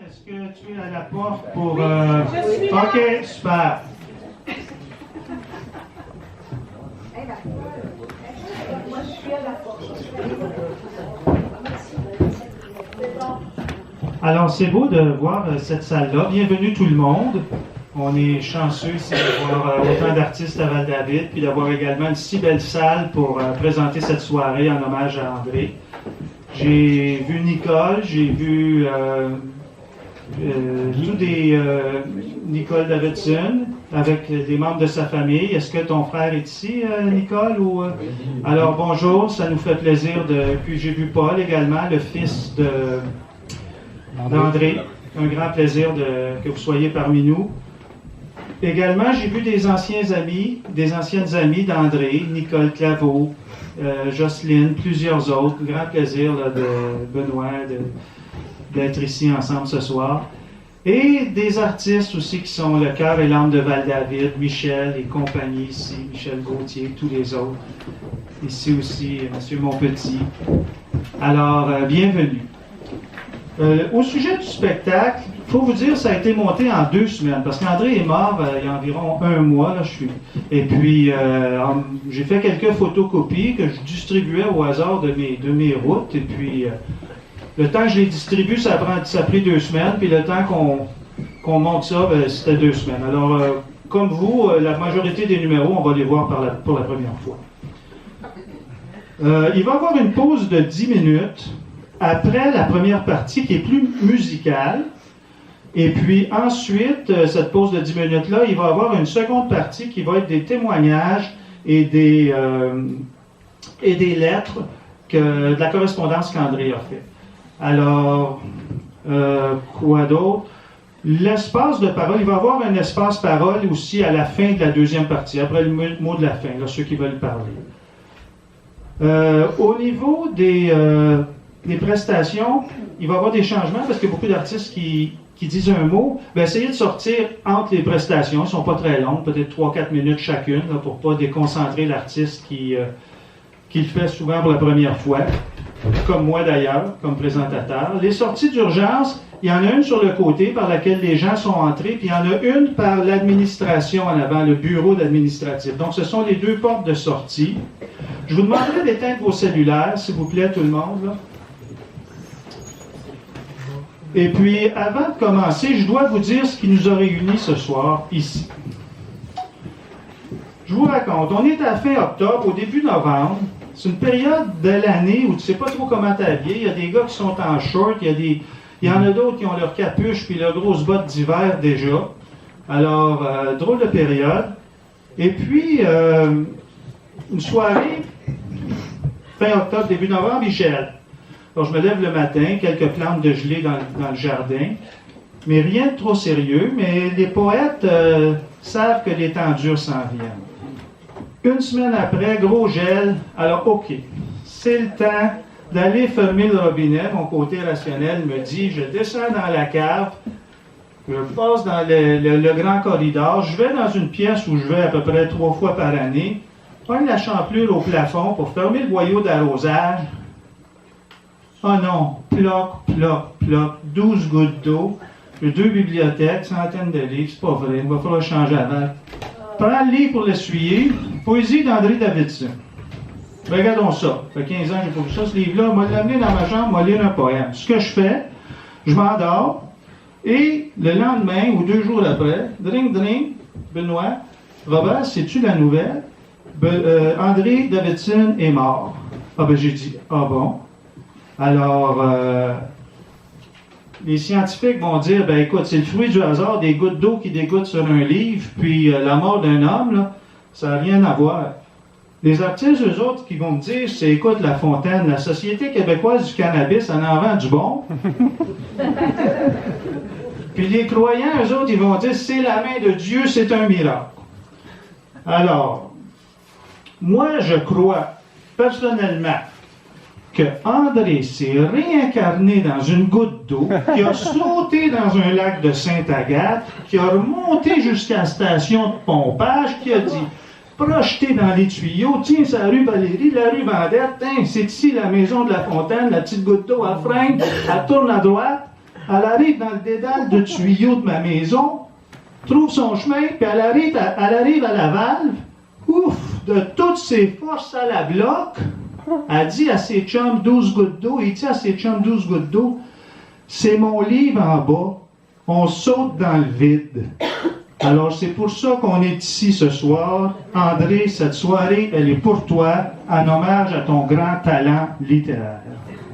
est-ce que tu es à la porte pour... OK, super. Moi, je suis à la porte. Alors, c'est beau de voir cette salle-là. Bienvenue tout le monde. On est chanceux ici d'avoir autant d'artistes à Val-David, puis d'avoir également une si belle salle pour présenter cette soirée en hommage à André. J'ai vu Nicole, j'ai vu Nicole Davidson avec des membres de sa famille. Est-ce que ton frère est ici, Nicole? Alors, bonjour, ça nous fait plaisir de... Puis j'ai vu Paul également, le fils d'André. Un grand plaisir que vous soyez parmi nous. Également, j'ai vu des anciennes amies d'André, Nicole Claveau, Jocelyne, plusieurs autres. Grand plaisir là, de Benoît d'être ici ensemble ce soir. Et des artistes aussi qui sont le cœur et l'âme de Val-David, Michel et compagnie ici, Michel Gauthier, tous les autres. Ici aussi, M. Monpetit. Alors, bienvenue. Au sujet du spectacle, il faut vous dire, ça a été monté en 2 semaines, parce qu'André est mort il y a environ 1 mois. Là, et puis, j'ai fait quelques photocopies que je distribuais au hasard de mes routes. Et puis, le temps que je les distribue, ça a pris 2 semaines. Puis le temps qu'on monte ça, c'était 2 semaines. Alors, comme vous, la majorité des numéros, on va les voir pour la première fois. Il va y avoir une pause de 10 minutes après la première partie qui est plus musicale. Et puis ensuite, cette pause de 10 minutes-là, il va y avoir une seconde partie qui va être des témoignages et des lettres, de la correspondance qu'André a fait. Alors, quoi d'autre? L'espace de parole, il va y avoir un espace parole aussi à la fin de la deuxième partie, après le mot de la fin, là, ceux qui veulent parler. Au niveau des prestations, il va y avoir des changements parce qu'il y a beaucoup d'artistes qui disent un mot. Essayez de sortir entre les prestations. Elles ne sont pas très longues, peut-être 3-4 minutes chacune, là, pour ne pas déconcentrer l'artiste qui le fait souvent pour la première fois, comme moi d'ailleurs, comme présentateur. Les sorties d'urgence, il y en a une sur le côté par laquelle les gens sont entrés, puis il y en a une par l'administration en avant, le bureau d'administratif. Donc, ce sont les 2 portes de sortie. Je vous demanderai d'éteindre vos cellulaires, s'il vous plaît, tout le monde, là. Et puis, avant de commencer, je dois vous dire ce qui nous a réunis ce soir, ici. Je vous raconte, on est à fin octobre, au début novembre. C'est une période de l'année où tu ne sais pas trop comment t'habiller. Il y a des gars qui sont en short, il y en a d'autres qui ont leur capuche puis leurs grosses bottes d'hiver déjà. Alors, drôle de période. Et puis, une soirée, fin octobre, début novembre, Michel. Alors, je me lève le matin, quelques plantes de gelée dans le jardin, mais rien de trop sérieux, mais les poètes savent que les temps durs s'en viennent. 1 semaine après, gros gel, alors OK, c'est le temps d'aller fermer le robinet. Mon côté rationnel me dit, je descends dans la cave, je passe dans le grand corridor, je vais dans une pièce où je vais à peu près 3 fois par année, prendre la champlure au plafond pour fermer le boyau d'arrosage. Oh non, ploc, ploc, ploc, 12 gouttes d'eau, 2 bibliothèques, centaines de livres, c'est pas vrai, il va falloir changer avant. Prends le livre pour l'essuyer, Poésie d'André Davidson. Regardons ça. Ça fait 15 ans que j'ai pas vu ça, ce livre-là. Moi, l'amener dans ma chambre, moi, lire un poème. Ce que je fais, je m'endors, et le lendemain, ou 2 jours après, drink, Benoît, Robert, sais-tu la nouvelle? André Davidson est mort. J'ai dit, bon. Alors, les scientifiques vont dire, écoute, c'est le fruit du hasard, des gouttes d'eau qui dégouttent sur un livre, puis la mort d'un homme, là, ça n'a rien à voir. Les artistes, eux autres, qui vont me dire, c'est, écoute, La Fontaine, la Société québécoise du cannabis, elle en vend du bon. Puis les croyants, eux autres, ils vont dire, c'est la main de Dieu, c'est un miracle. Alors, moi, je crois, personnellement, que André s'est réincarné dans une goutte d'eau, qui a sauté dans un lac de Sainte-Agathe, qui a remonté jusqu'à la station de pompage, qui a dit, projeté dans les tuyaux, tiens, c'est la rue Valérie, la rue Vendette, c'est ici la maison de La Fontaine, la petite goutte d'eau à freine, elle tourne à droite, Elle arrive dans le dédale de tuyau de ma maison, trouve son chemin, puis elle arrive à la valve. Ouf! De toutes ses forces, à la bloque. Elle dit à ses chums 12 gouttes d'eau. Il dit à ses chums 12 gouttes d'eau. C'est mon livre en bas. On saute dans le vide. Alors, c'est pour ça qu'on est ici ce soir. André, cette soirée, elle est pour toi, en hommage à ton grand talent littéraire.